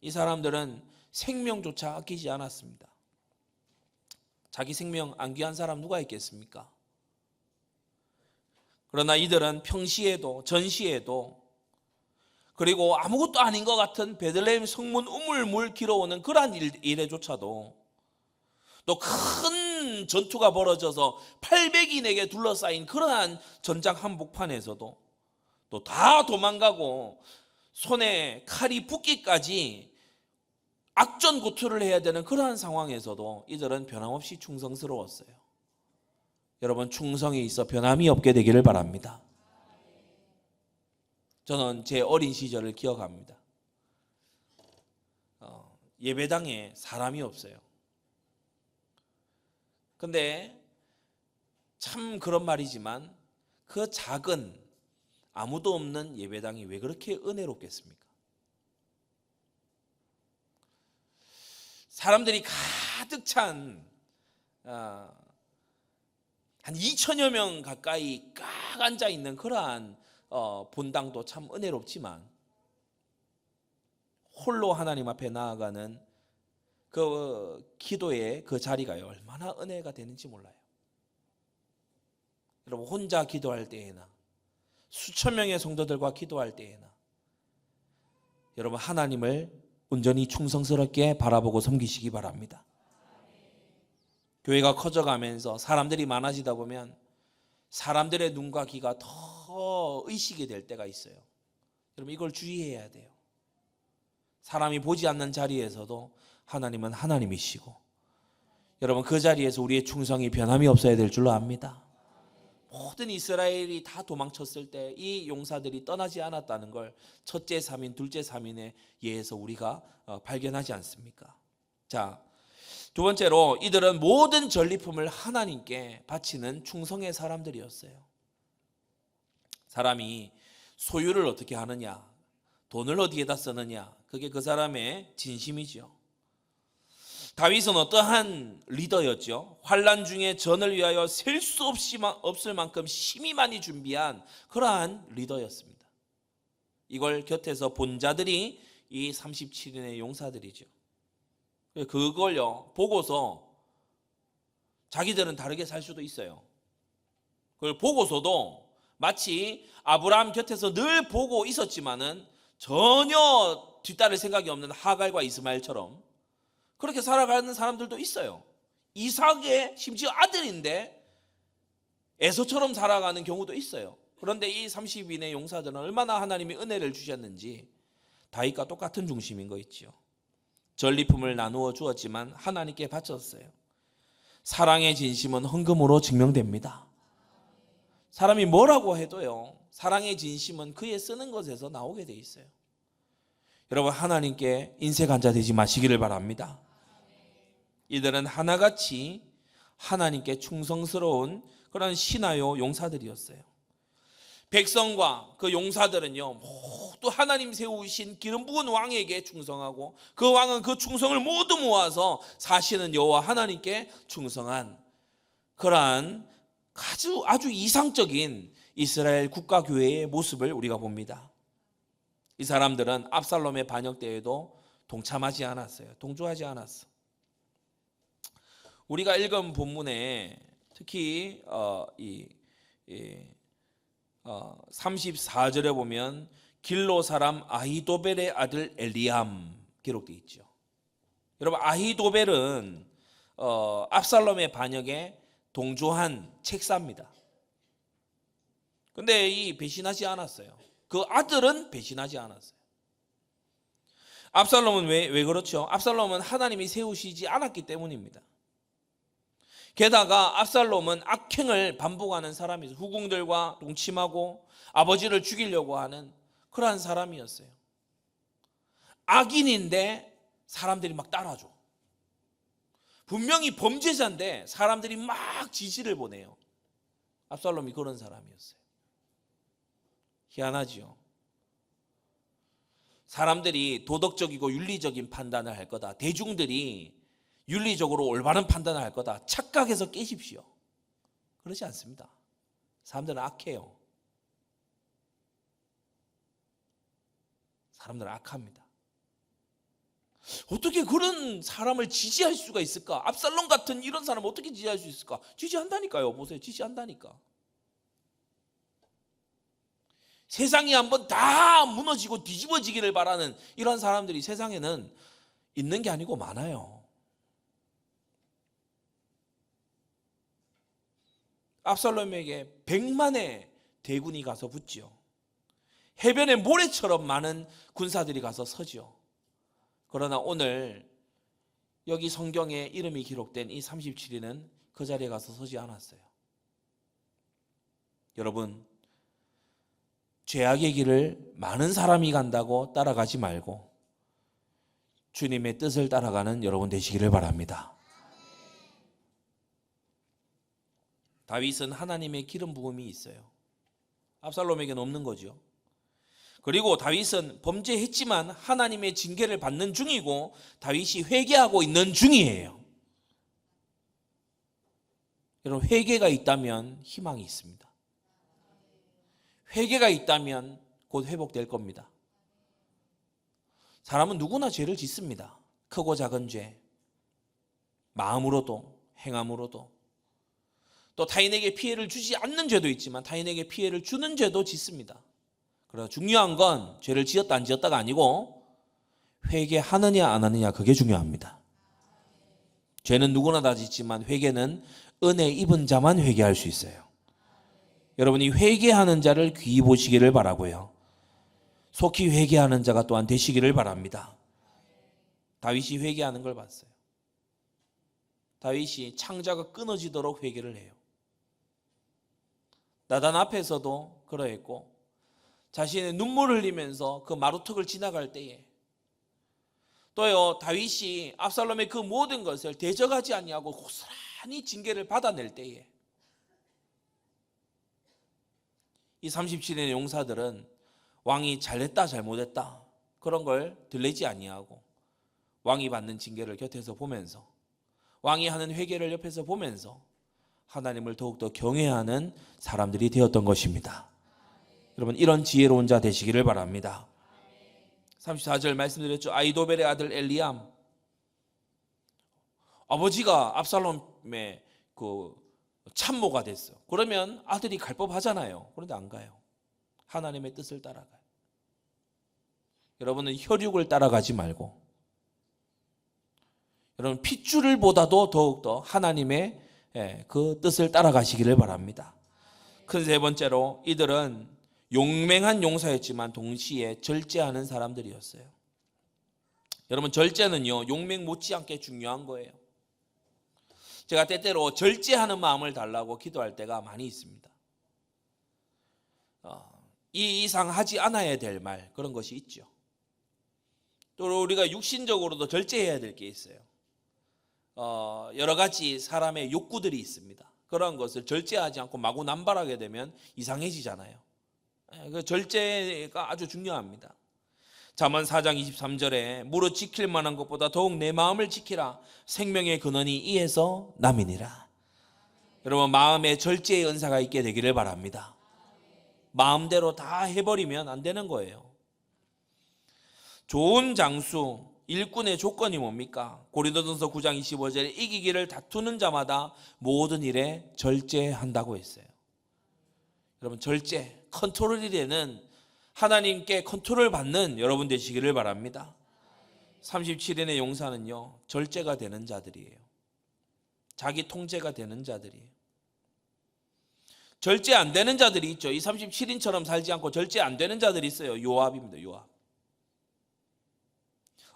이 사람들은 생명조차 아끼지 않았습니다. 자기 생명 안 귀한 사람 누가 있겠습니까? 그러나 이들은 평시에도 전시에도 그리고 아무것도 아닌 것 같은 베들레헴 성문 우물물 길어오는 그러한 일에조차도 또 큰 전투가 벌어져서 800인에게 둘러싸인 그러한 전장 한복판에서도 또 다 도망가고 손에 칼이 붙기까지 악전고투를 해야 되는 그러한 상황에서도 이들은 변함없이 충성스러웠어요. 여러분, 충성에 있어 변함이 없게 되기를 바랍니다. 저는 제 어린 시절을 기억합니다. 예배당에 사람이 없어요. 근데 참 그런 말이지만 그 작은 아무도 없는 예배당이 왜 그렇게 은혜롭겠습니까? 사람들이 가득 찬 한 2천여 명 가까이 꽉 앉아 있는 그러한 본당도 참 은혜롭지만 홀로 하나님 앞에 나아가는 그 기도의 그 자리가요, 얼마나 은혜가 되는지 몰라요. 여러분, 혼자 기도할 때에나 수천 명의 성도들과 기도할 때에나 여러분, 하나님을 온전히 충성스럽게 바라보고 섬기시기 바랍니다. 교회가 커져가면서 사람들이 많아지다 보면 사람들의 눈과 귀가 더 의식이 될 때가 있어요. 여러분, 이걸 주의해야 돼요. 사람이 보지 않는 자리에서도 하나님은 하나님이시고 여러분, 그 자리에서 우리의 충성이 변함이 없어야 될 줄로 압니다. 모든 이스라엘이 다 도망쳤을 때 이 용사들이 떠나지 않았다는 걸 첫째 3인, 둘째 3인의 예에서 우리가 발견하지 않습니까? 자, 두 번째로 이들은 모든 전리품을 하나님께 바치는 충성의 사람들이었어요. 사람이 소유를 어떻게 하느냐, 돈을 어디에다 쓰느냐, 그게 그 사람의 진심이죠. 다윗은 어떠한 리더였죠? 환난 중에 전을 위하여 셀 수 없을 만큼 힘이 많이 준비한 그러한 리더였습니다. 이걸 곁에서 본 자들이 이 37인의 용사들이죠. 그걸요 보고서 자기들은 다르게 살 수도 있어요. 그걸 보고서도 마치 아브라함 곁에서 늘 보고 있었지만은 전혀 뒤따를 생각이 없는 하갈과 이스마엘처럼 그렇게 살아가는 사람들도 있어요. 이삭의 심지어 아들인데 에서처럼 살아가는 경우도 있어요. 그런데 이 30인의 용사들은 얼마나 하나님이 은혜를 주셨는지 다윗과 똑같은 중심인 거 있죠. 전리품을 나누어 주었지만 하나님께 바쳤어요. 사랑의 진심은 헌금으로 증명됩니다. 사람이 뭐라고 해도요, 사랑의 진심은 그의 쓰는 것에서 나오게 돼 있어요. 여러분, 하나님께 인색한 자 되지 마시기를 바랍니다. 이들은 하나같이 하나님께 충성스러운 그런 신하요 용사들이었어요. 백성과 그 용사들은요, 모두 하나님 세우신 기름 부은 왕에게 충성하고, 그 왕은 그 충성을 모두 모아서 사시는 여호와 하나님께 충성한 그러한 아주 이상적인 이스라엘 국가교회의 모습을 우리가 봅니다. 이 사람들은 압살롬의 반역 때에도 동참하지 않았어요. 동조하지 않았어. 우리가 읽은 본문에 특히 34절에 보면 길로 사람 아히도벨의 아들 엘리암 기록되어 있죠. 여러분, 아히도벨은 압살롬의 반역에 동조한 책사입니다. 근데 이 배신하지 않았어요. 그 아들은 배신하지 않았어요. 압살롬은 왜 그렇죠? 압살롬은 하나님이 세우시지 않았기 때문입니다. 게다가 압살롬은 악행을 반복하는 사람이었어요. 후궁들과 동침하고 아버지를 죽이려고 하는 그러한 사람이었어요. 악인인데 사람들이 막 따라줘. 분명히 범죄자인데 사람들이 막 지지를 보내요. 압살롬이 그런 사람이었어요. 희한하지요. 사람들이 도덕적이고 윤리적인 판단을 할 거다, 대중들이 윤리적으로 올바른 판단을 할 거다 착각해서 깨십시오. 그렇지 않습니다. 사람들은 악해요. 사람들은 악합니다. 어떻게 그런 사람을 지지할 수가 있을까? 압살롬 같은 이런 사람을 어떻게 지지할 수 있을까? 지지한다니까요. 보세요. 지지한다니까. 세상이 한번 다 무너지고 뒤집어지기를 바라는 이런 사람들이 세상에는 있는 게 아니고 많아요. 압살롬에게 100만의 대군이 가서 붙지요. 해변의 모래처럼 많은 군사들이 가서 서지요. 그러나 오늘 여기 성경에 이름이 기록된 이 37인은 그 자리에 가서 서지 않았어요. 여러분, 죄악의 길을 많은 사람이 간다고 따라가지 말고 주님의 뜻을 따라가는 여러분 되시기를 바랍니다. 다윗은 하나님의 기름 부음이 있어요. 압살롬에게는 없는 거죠. 그리고 다윗은 범죄했지만 하나님의 징계를 받는 중이고 다윗이 회개하고 있는 중이에요. 여러분, 회개가 있다면 희망이 있습니다. 회개가 있다면 곧 회복될 겁니다. 사람은 누구나 죄를 짓습니다. 크고 작은 죄, 마음으로도 행함으로도, 또 타인에게 피해를 주지 않는 죄도 있지만 타인에게 피해를 주는 죄도 짓습니다. 그래서 중요한 건 죄를 지었다 안 지었다가 아니고 회개하느냐 안 하느냐, 그게 중요합니다. 죄는 누구나 다 짓지만 회개는 은혜 입은 자만 회개할 수 있어요. 여러분이 회개하는 자를 귀히 보시기를 바라고요. 속히 회개하는 자가 또한 되시기를 바랍니다. 다윗이 회개하는 걸 봤어요. 다윗이 창자가 끊어지도록 회개를 해요. 나단 앞에서도 그러했고 자신의 눈물을 흘리면서 그 마루턱을 지나갈 때에, 또요 다윗이 압살롬의 그 모든 것을 대적하지 아니하고 고스란히 징계를 받아낼 때에 이 37인의 용사들은 왕이 잘했다 잘못했다 그런 걸 들리지 아니하고 왕이 받는 징계를 곁에서 보면서, 왕이 하는 회개를 옆에서 보면서 하나님을 더욱더 경외하는 사람들이 되었던 것입니다. 여러분, 이런 지혜로운 자 되시기를 바랍니다. 34절 말씀드렸죠. 아히도벨의 아들 엘리암, 아버지가 압살롬의 그 참모가 됐어. 그러면 아들이 갈 법하잖아요. 그런데 안 가요. 하나님의 뜻을 따라가요. 여러분은 혈육을 따라가지 말고 여러분 핏줄을 보다도 더욱더 하나님의 그 뜻을 따라가시기를 바랍니다. 큰 세 번째로, 이들은 용맹한 용사였지만 동시에 절제하는 사람들이었어요. 여러분, 절제는요 용맹 못지않게 중요한 거예요. 제가 때때로 절제하는 마음을 달라고 기도할 때가 많이 있습니다. 이 이상 하지 않아야 될 말, 그런 것이 있죠. 또 우리가 육신적으로도 절제해야 될 게 있어요. 여러 가지 사람의 욕구들이 있습니다. 그런 것을 절제하지 않고 마구 남발하게 되면 이상해지잖아요. 그 절제가 아주 중요합니다. 잠언 4장 23절에 무릇 지킬 만한 것보다 더욱 내 마음을 지키라. 생명의 근원이 이에서 남이니라. 여러분, 마음에 절제의 은사가 있게 되기를 바랍니다. 마음대로 다 해버리면 안 되는 거예요. 좋은 장수, 일꾼의 조건이 뭡니까? 고린도전서 9장 25절에 이기기를 다투는 자마다 모든 일에 절제한다고 했어요. 여러분, 절제, 컨트롤이 되는, 하나님께 컨트롤 받는 여러분 되시기를 바랍니다. 37인의 용사는요, 절제가 되는 자들이에요. 자기 통제가 되는 자들이에요. 절제 안 되는 자들이 있죠. 이 37인처럼 살지 않고 절제 안 되는 자들이 있어요. 요압입니다. 요압.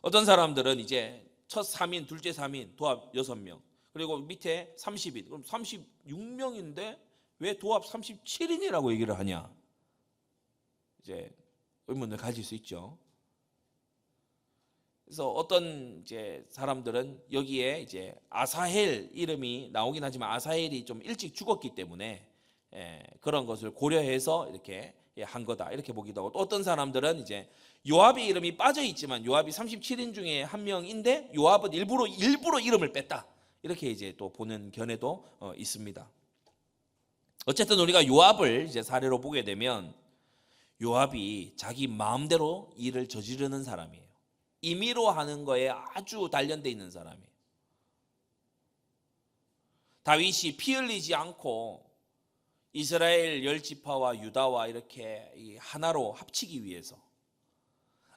어떤 사람들은 이제 첫 3인, 둘째 3인, 도합 6명, 그리고 밑에 30인, 그럼 36명인데 왜 도합 37인이라고 얘기를 하냐? 이제 의문을 가질 수 있죠. 그래서 어떤 이제 사람들은 여기에 이제 아사헬 이름이 나오긴 하지만 아사헬이 좀 일찍 죽었기 때문에 그런 것을 고려해서 이렇게 한 거다, 이렇게 보기도 하고, 또 어떤 사람들은 이제 요압의 이름이 빠져 있지만 요압이 37인 중에 한 명인데 요압은 일부러 이름을 뺐다, 이렇게 이제 또 보는 견해도 있습니다. 어쨌든 우리가 요압을 이제 사례로 보게 되면 요압이 자기 마음대로 일을 저지르는 사람이에요. 임의로 하는 거에 아주 단련돼 있는 사람이에요. 다윗이 피 흘리지 않고 이스라엘 10지파와 유다와 이렇게 하나로 합치기 위해서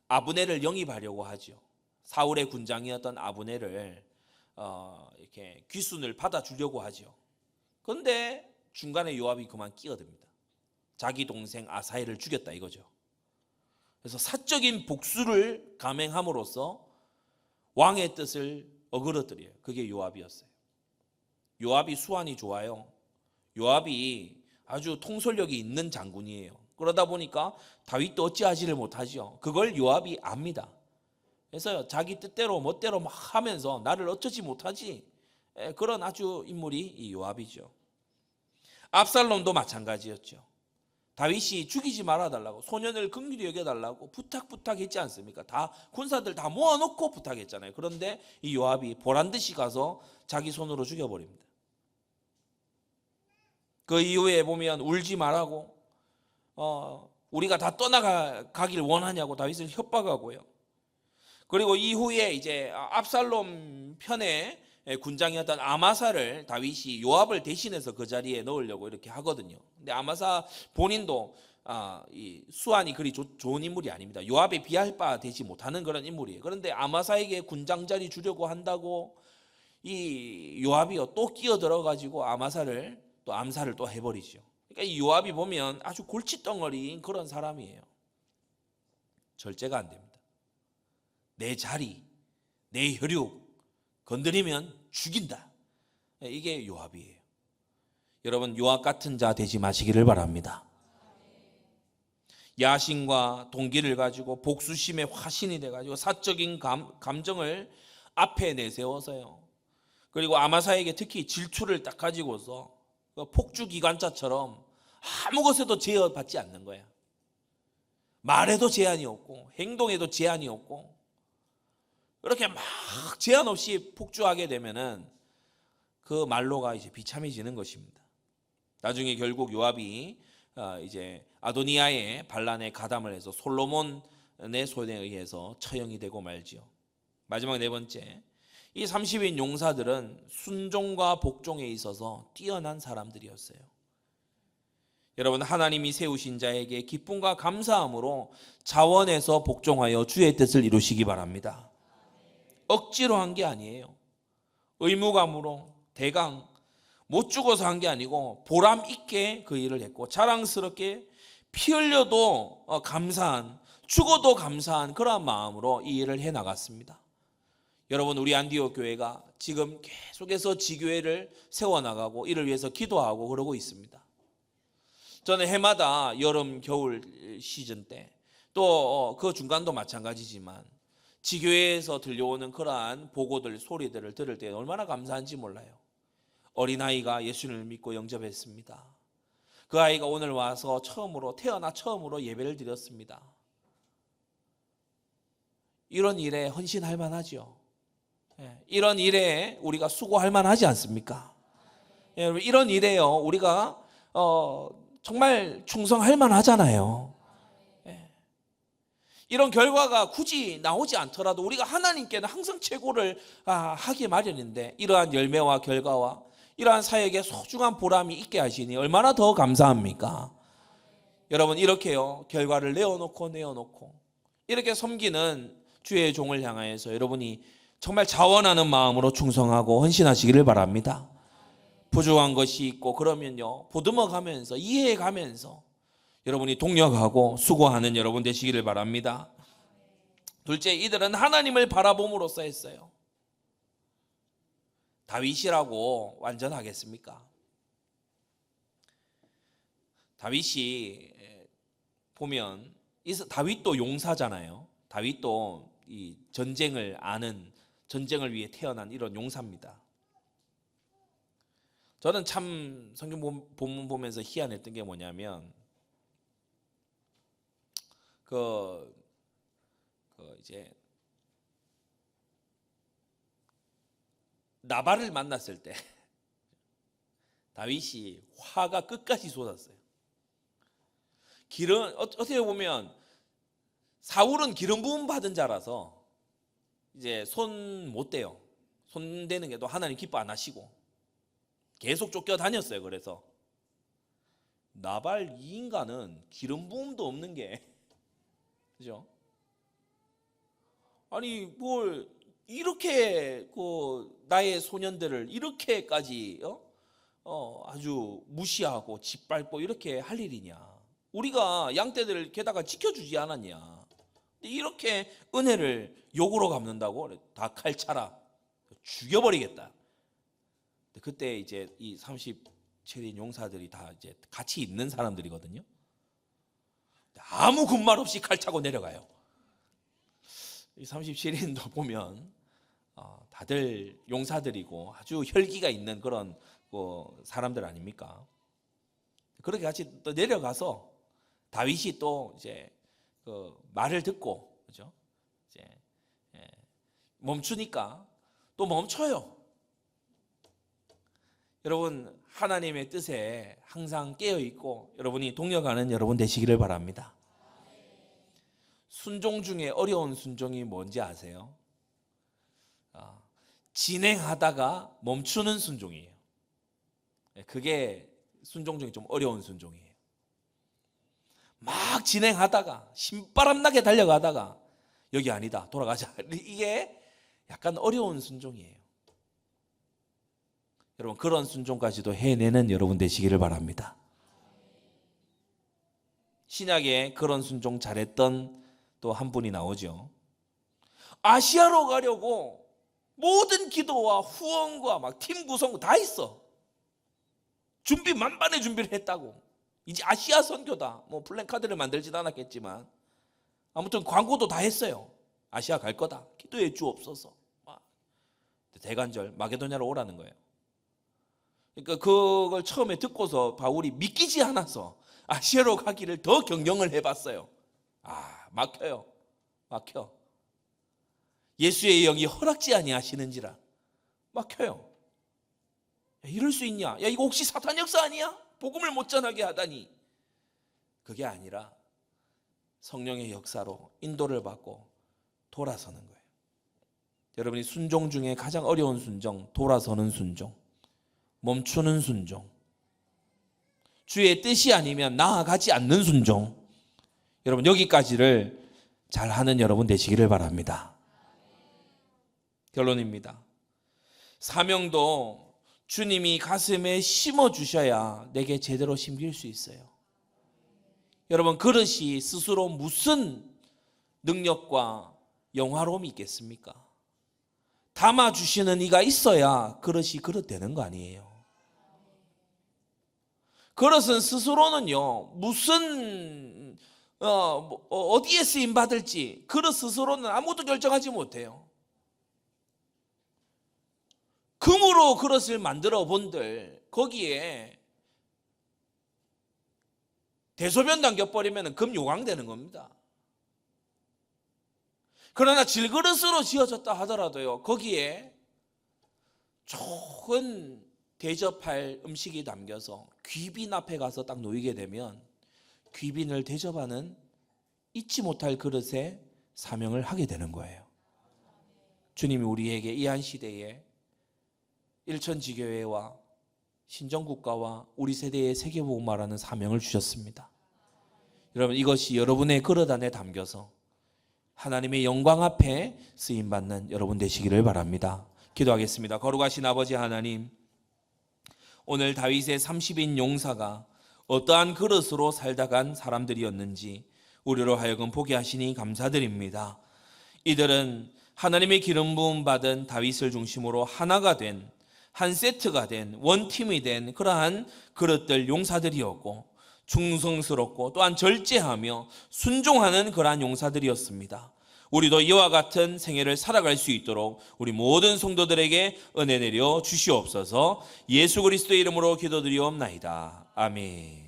아브넬을 영입하려고 하죠. 사울의 군장이었던 아브넬을 이렇게 귀순을 받아주려고 하죠. 그런데 중간에 요압이 그만 끼어듭니다. 자기 동생 아사헬을 죽였다 이거죠. 그래서 사적인 복수를 감행함으로써 왕의 뜻을 어그러뜨려요. 그게 요압이었어요. 요압이 수완이 좋아요. 요압이 아주 통솔력이 있는 장군이에요. 그러다 보니까 다윗도 어찌하지를 못하죠. 그걸 요압이 압니다. 그래서 자기 뜻대로 멋대로 막 하면서 나를 어쩌지 못하지, 그런 아주 인물이 이 요압이죠. 압살롬도 마찬가지였죠. 다윗이 죽이지 말아달라고, 소년을 긍휼히 여겨달라고 부탁했지 않습니까? 다 군사들 다 모아놓고 부탁했잖아요. 그런데 이 요압이 보란듯이 가서 자기 손으로 죽여버립니다. 그 이후에 보면 울지 말라고, 우리가 다 떠나가길 원하냐고 다윗을 협박하고요. 그리고 이후에 이제 압살롬 편에 군장이었던 아마사를 다윗이 요압을 대신해서 그 자리에 넣으려고 이렇게 하거든요. 근데 아마사 본인도 이 수완이 그리 좋은 인물이 아닙니다. 요압에 비할 바 되지 못하는 그런 인물이에요. 그런데 아마사에게 군장 자리 주려고 한다고 이 요압이요 또 끼어들어 가지고 아마사를 또 암살을 또 해버리죠. 그러니까 이 요압이 보면 아주 골칫덩어리인 그런 사람이에요. 절제가 안 됩니다. 내 자리, 내 혈육 건드리면 죽인다. 이게 요압이에요. 여러분, 요압 같은 자 되지 마시기를 바랍니다. 야심과 동기를 가지고 복수심의 화신이 돼가지고 사적인 감정을 앞에 내세워서요. 그리고 아마사에게 특히 질투를 딱 가지고서 폭주 기관차처럼 아무 것에도 제어받지 않는 거야. 말에도 제한이 없고 행동에도 제한이 없고, 그렇게 막 제한 없이 폭주하게 되면은 그 말로가 이제 비참해지는 것입니다. 나중에 결국 요압이 이제 아도니아의 반란에 가담을 해서 솔로몬의 손에 의해서 처형이 되고 말지요. 마지막 네 번째, 이 30인 용사들은 순종과 복종에 있어서 뛰어난 사람들이었어요. 여러분, 하나님이 세우신 자에게 기쁨과 감사함으로 자원해서 복종하여 주의 뜻을 이루시기 바랍니다. 억지로 한 게 아니에요. 의무감으로 대강 못 죽어서 한 게 아니고 보람 있게 그 일을 했고, 자랑스럽게 피 흘려도 감사한, 죽어도 감사한 그런 마음으로 이 일을 해 나갔습니다. 여러분, 우리 안디옥 교회가 지금 계속해서 지교회를 세워나가고 이를 위해서 기도하고 그러고 있습니다. 저는 해마다 여름, 겨울 시즌 때, 또 그 중간도 마찬가지지만 지교회에서 들려오는 그러한 보고들, 소리들을 들을 때 얼마나 감사한지 몰라요. 어린아이가 예수님을 믿고 영접했습니다. 그 아이가 오늘 와서 태어나 처음으로 예배를 드렸습니다. 이런 일에 헌신할 만하죠. 이런 일에 우리가 수고할 만하지 않습니까? 이런 일에요, 우리가 정말 충성할 만하잖아요. 이런 결과가 굳이 나오지 않더라도 우리가 하나님께는 항상 최고를 하기 마련인데, 이러한 열매와 결과와 이러한 사역에 소중한 보람이 있게 하시니 얼마나 더 감사합니까? 여러분, 이렇게요, 결과를 내어놓고 이렇게 섬기는 주의 종을 향하여서 여러분이 정말 자원하는 마음으로 충성하고 헌신하시기를 바랍니다. 부족한 것이 있고 그러면요, 보듬어 가면서, 이해해 가면서 여러분이 동력하고 수고하는 여러분 되시기를 바랍니다. 둘째, 이들은 하나님을 바라봄으로써 했어요. 다윗이라고 완전하겠습니까? 다윗이 보면, 다윗도 용사잖아요. 다윗도 이 전쟁을 아는, 전쟁을 위해 태어난 이런 용사입니다. 저는 참 성경 본문 보면서 희한했던 게 뭐냐면, 이제 나발을 만났을 때 다윗이 화가 끝까지 쏟았어요. 어떻게 보면 사울은 기름 부음 받은 자라서 이제 손 못 대요. 손 대는 게도 하나님 기뻐 안 하시고 계속 쫓겨다녔어요. 그래서 나발 이 인간은 기름 부음도 없는 게, 그죠? 아니 뭘 이렇게 나의 소년들을 이렇게까지 아주 무시하고 짓밟고 이렇게 할 일이냐? 우리가 양떼들을 게다가 지켜주지 않았냐? 이렇게 은혜를 욕으로 갚는다고? 다 칼 차라, 죽여버리겠다. 그때 이제 이 37인 용사들이 다 이제 같이 있는 사람들이거든요. 아무 군말 없이 칼 차고 내려가요. 이 37인도 보면 다들 용사들이고 아주 혈기가 있는 그런 사람들 아닙니까? 그렇게 같이 또 내려가서 다윗이 또 이제 말을 듣고, 그죠? 이제 멈추니까 또 멈춰요. 여러분, 하나님의 뜻에 항상 깨어 있고 여러분이 동력하는 여러분 되시기를 바랍니다. 순종 중에 어려운 순종이 뭔지 아세요? 진행하다가 멈추는 순종이에요. 그게 순종 중에 좀 어려운 순종이에요. 막 진행하다가 신바람나게 달려가다가 여기 아니다, 돌아가자, 이게 약간 어려운 순종이에요. 여러분, 그런 순종까지도 해내는 여러분 되시기를 바랍니다. 신약에 그런 순종 잘했던 또 한 분이 나오죠. 아시아로 가려고 모든 기도와 후원과 막 팀 구성 다 했어. 준비 만반의 준비를 했다고. 이제 아시아 선교다. 뭐 플랜카드를 만들진 않았겠지만 아무튼 광고도 다 했어요. 아시아 갈 거다. 기도해 주옵소서. 대간절 마게도냐로 오라는 거예요. 그러니까 그걸 처음에 듣고서 바울이 믿기지 않아서 아시아로 가기를 더 경영을 해봤어요. 막혀요. 막혀. 예수의 영이 허락지 아니하시는지라 막혀요. 야, 이럴 수 있냐? 야, 이거 혹시 사탄 역사 아니야? 복음을 못 전하게 하다니. 그게 아니라 성령의 역사로 인도를 받고 돌아서는 거예요. 여러분이 순종 중에 가장 어려운 순종, 돌아서는 순종, 멈추는 순종, 주의 뜻이 아니면 나아가지 않는 순종, 여러분 여기까지를 잘하는 여러분 되시기를 바랍니다. 결론입니다. 사명도 주님이 가슴에 심어주셔야 내게 제대로 심길 수 있어요. 여러분, 그릇이 스스로 무슨 능력과 영화로움이 있겠습니까? 담아주시는 이가 있어야 그릇이 그릇 되는 거 아니에요. 그릇은 스스로는요, 무슨 어디에 쓰임 받을지 그릇 스스로는 아무것도 결정하지 못해요. 금으로 그릇을 만들어 본들 거기에 대소변 담겨버리면 금 요강되는 겁니다. 그러나 질그릇으로 지어졌다 하더라도요, 거기에 좋은 대접할 음식이 담겨서 귀빈 앞에 가서 딱 놓이게 되면 귀빈을 대접하는 잊지 못할 그릇에 사명을 하게 되는 거예요. 주님이 우리에게 이 한 시대에 일천지교회와 신정국가와 우리 세대의 세계복음화라는 사명을 주셨습니다. 여러분, 이것이 여러분의 그릇 안에 담겨서 하나님의 영광 앞에 쓰임받는 여러분 되시기를 바랍니다. 기도하겠습니다. 거룩하신 아버지 하나님, 오늘 다윗의 30인 용사가 어떠한 그릇으로 살다 간 사람들이었는지 우리로 하여금 보게 하시니 감사드립니다. 이들은 하나님의 기름 부음 받은 다윗을 중심으로 하나가 된, 한 세트가 된, 원팀이 된 그러한 그릇들 용사들이었고 충성스럽고 또한 절제하며 순종하는 그러한 용사들이었습니다. 우리도 이와 같은 생애를 살아갈 수 있도록 우리 모든 성도들에게 은혜 내려 주시옵소서. 예수 그리스도의 이름으로 기도드리옵나이다. 아멘.